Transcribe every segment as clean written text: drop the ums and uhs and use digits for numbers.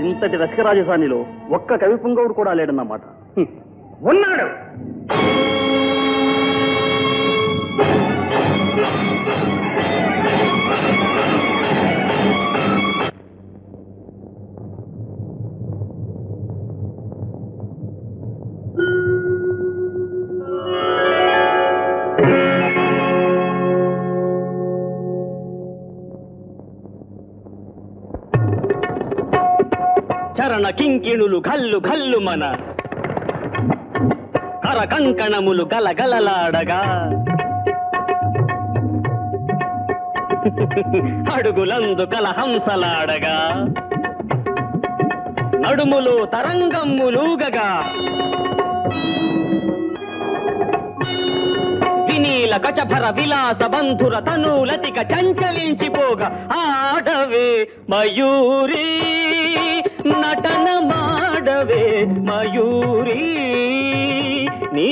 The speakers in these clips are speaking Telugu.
ఇంతటి రసిక రాజధానిలో ఒక్క కవి పుంగవుడు కూడా లేడన్నమాట. ఉన్నాడు. చరణ కింకిణులు గల్లు గల్లు మన కర కంకణములు గలగలలాడగా అడుగులందు కలహంసలాడగా నడుములు తరంగమ్ములూగగా వినీల గజభర విలాస బంధుర తనూలతిక చంచలించిపోగా ఆడవే మయూరీ నటన మాడవే మయూరీ నీ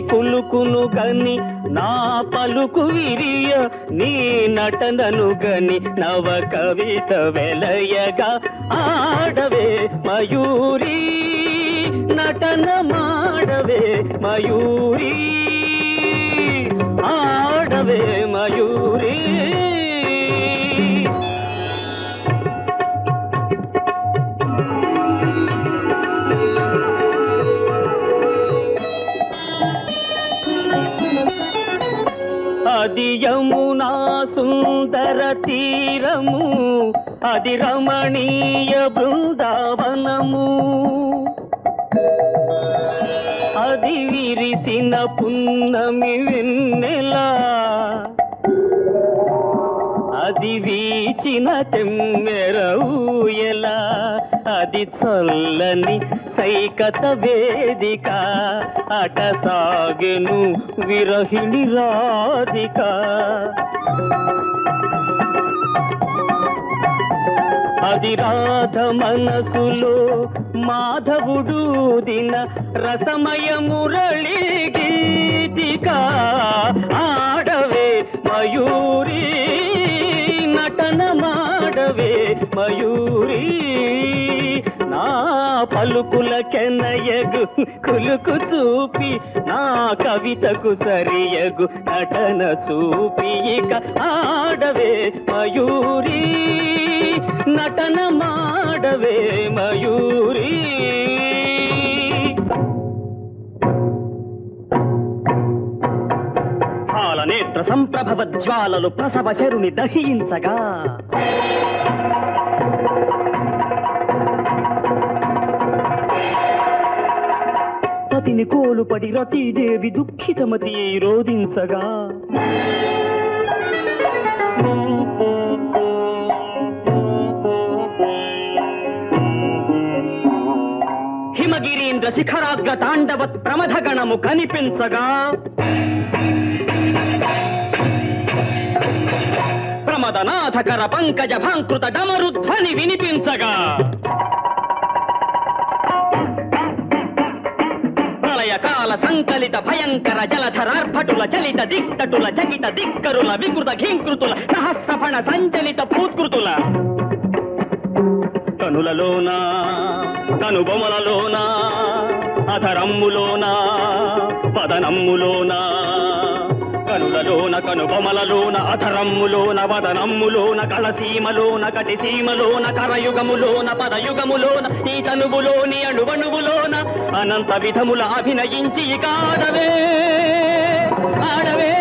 కులుకును గని నా పలుకు విరియ నీ నటనను గని నవ కవిత వెలయగా ఆడవే మయూరీ నటన మాడవే మయూరీ ఆడవే మయూరీ. అది యమునా సుందర తీరము అది రమణీయ బృందావనము అది విరిసిన పున్నమి వెన్నెలా అది వీచిన తెమ్మెర ఊయలా అది చల్లని సైకత వేదిక అట సాగెను విరహిణి రాధిక. అది రాధ మనసులో మాధవుడు దిన రసమయ మురళి గీతిక ఆడవే మయూరీ నటన మాడవే మయూరీ నా పలుకుల కెనయగు కులుకు చూపి నా కవితకు సరియగు నటన చూపి ఇక ఆడవే మయూరీ నటన మాడవే మయూరీ. పాలనేత్ర సంప్రభవ జ్వాలలు ప్రసవ చరుని దహించగా పతిని కోలుపడి రతీదేవి దుఃఖితమతి రోధించగా హిమగిరీంద్ర శిఖరాగ్ర తాండవత్ ప్రమథగణము కనిపించగా ప్రమదనాథకర పంకజ భాంకృత డమరుధ్వని వినిపించగా ప్రళయకాల సంకలిత భయంకర జలధరార్భటుల చలిత దిక్తటుల జగిత దిక్కరుల వికృత ఘీంకృతుల సహస్రఫణ సంచలిత భూత్కృతుల కనులలోన కనుబొమలలోన అధరమ్ములోన వదనమ్ములోన కనులలోన కనుబొమలలోన అధరమ్ములోన వదనమ్ములోన కళసీమలోన కటిసీమలోన కరయుగములోన పదయుగములోన ఈ తనువులోని అణువణువులోన అనంత విధముల అభినయించి ఇక ఆడవే ఆడవే